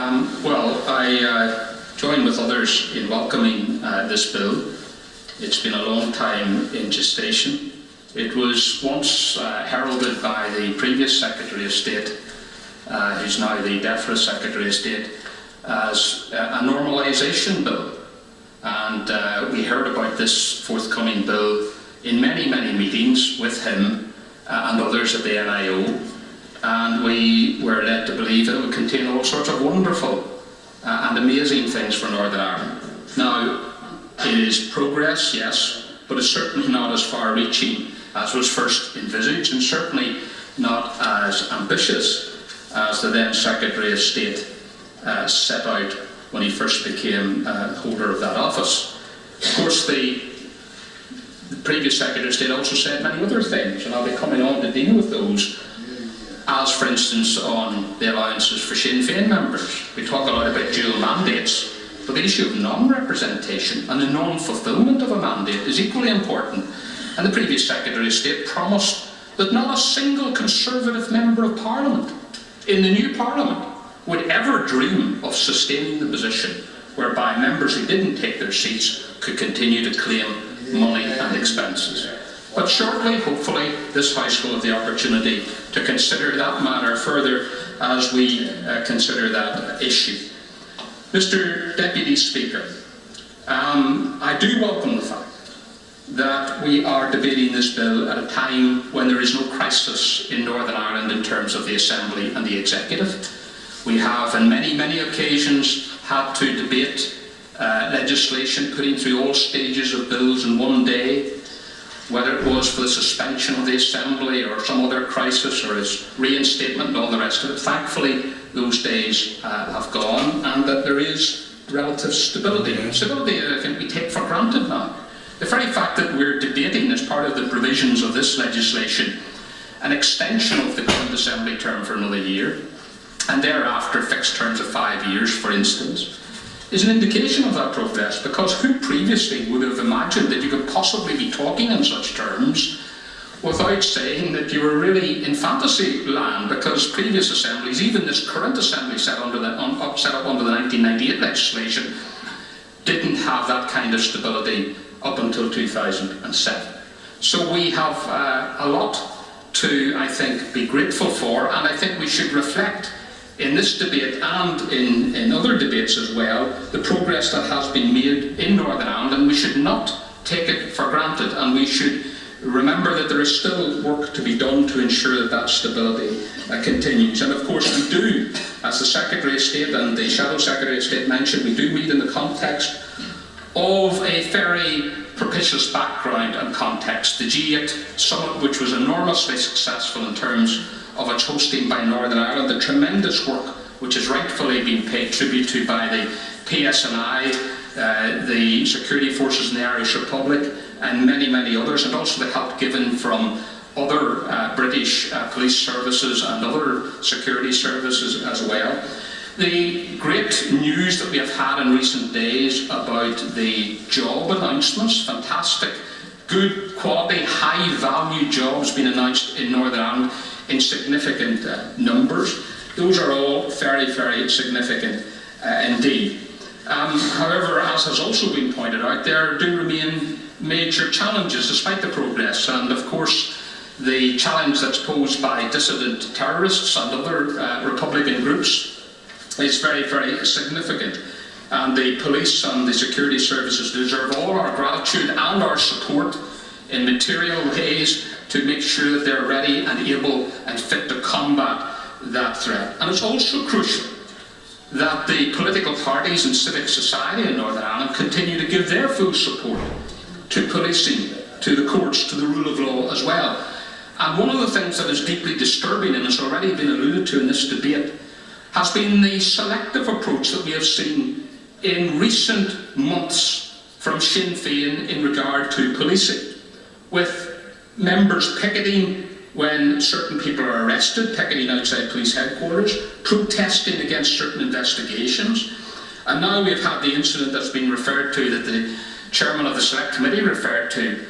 Well, I join with others in welcoming this bill. It's been a long time in gestation. It was once heralded by the previous Secretary of State, who's now the deferred Secretary of State, as a normalisation bill. And we heard about this forthcoming bill in many, many meetings with him and others at the NIO. And we were led to believe that it would contain all sorts of wonderful and amazing things for Northern Ireland. Now, it is progress, yes, but it's certainly not as far-reaching as was first envisaged, and certainly not as ambitious as the then Secretary of State set out when he first became holder of that office. Of course, the previous Secretary of State also said many other things, and I'll be coming on to deal with those, as for instance on the allowances for Sinn Féin members. We talk a lot about dual mandates, but the issue of non-representation and the non-fulfilment of a mandate is equally important. And the previous Secretary of State promised that not a single Conservative Member of Parliament in the new Parliament would ever dream of sustaining the position whereby members who didn't take their seats could continue to claim money and expenses. But shortly, hopefully, this House will have the opportunity to consider that matter further as we consider that issue. Mr. Deputy Speaker, I do welcome the fact that we are debating this bill at a time when there is no crisis in Northern Ireland in terms of the Assembly and the Executive. We have on many, many occasions had to debate legislation putting through all stages of bills in one day, whether it was for the suspension of the Assembly or some other crisis or its reinstatement and all the rest of it. Thankfully, those days have gone, and that there is relative stability. Stability that I think we take for granted now. The very fact that we're debating as part of the provisions of this legislation an extension of the current Assembly term for another year, and thereafter fixed terms of 5 years, for instance, is an indication of that progress, because who previously would have imagined that you could possibly be talking in such terms without saying that you were really in fantasy land, because previous assemblies, even this current assembly set up under the 1998 legislation, didn't have that kind of stability up until 2007. So we have a lot to, I think, be grateful for, and I think we should reflect in this debate and in other debates as well, the progress that has been made in Northern Ireland, and we should not take it for granted, and we should remember that there is still work to be done to ensure that that stability continues. And of course we do, as the Secretary of State and the Shadow Secretary of State mentioned, we do meet in the context of a very propitious background and context. The G8 summit, which was enormously successful in terms of its hosting by Northern Ireland, the tremendous work which has rightfully been paid tribute to by the PSNI, the security forces in the Irish Republic, and many, many others, and also the help given from other British police services and other security services as well. The great news that we have had in recent days about the job announcements, fantastic, good quality, high value jobs being announced in Northern Ireland in significant numbers. Those are all very, very significant indeed. However, as has also been pointed out, there do remain major challenges despite the progress, and of course the challenge that's posed by dissident terrorists and other Republican groups is very, very significant, and the police and the security services deserve all our gratitude and our support in material ways to make sure that they're ready and able and fit to combat that threat. And it's also crucial that the political parties and civic society in Northern Ireland continue to give their full support to policing, to the courts, to the rule of law as well. And one of the things that is deeply disturbing, and has already been alluded to in this debate, has been the selective approach that we have seen in recent months from Sinn Féin in regard to policing, with members picketing when certain people are arrested, picketing outside police headquarters, protesting against certain investigations. And now we've had the incident that's been referred to, that the chairman of the Select Committee referred to,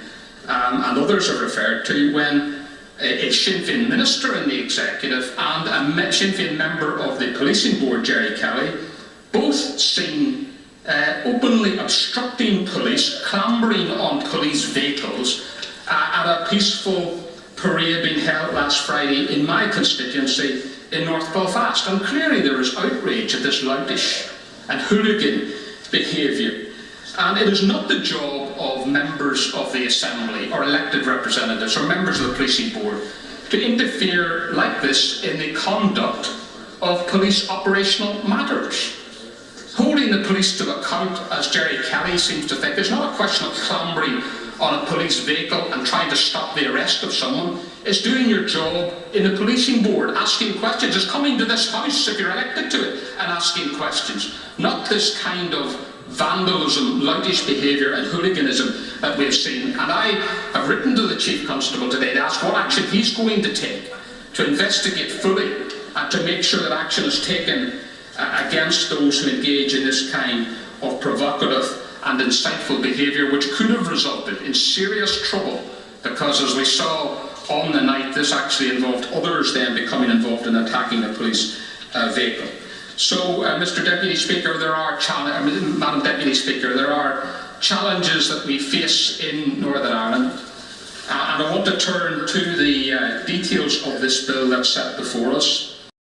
and others have referred to, when a Sinn Féin minister in the executive and a Sinn Féin member of the policing board, Gerry Kelly, both seen openly obstructing police, clambering on police vehicles at a peaceful parade being held last Friday in my constituency in North Belfast. And clearly there is outrage at this loutish and hooligan behaviour. And it is not the job of members of the Assembly or elected representatives or members of the policing board to interfere like this in the conduct of police operational matters. Holding the police to account, as Gerry Kelly seems to think, is not a question of clambering on a police vehicle and trying to stop the arrest of someone. It's doing your job in the policing board, asking questions. It's coming to this house, if you're elected to it, and asking questions. Not this kind of vandalism, loutish behaviour and hooliganism that we have seen. And I have written to the Chief Constable today to ask what action he's going to take to investigate fully and to make sure that action is taken against those who engage in this kind of provocative and insightful behaviour, which could have resulted in serious trouble, because as we saw on the night, this actually involved others then becoming involved in attacking a police vehicle. So, Mr. Deputy Speaker, Madam Deputy Speaker, there are challenges that we face in Northern Ireland, and I want to turn to the details of this bill that's set before us.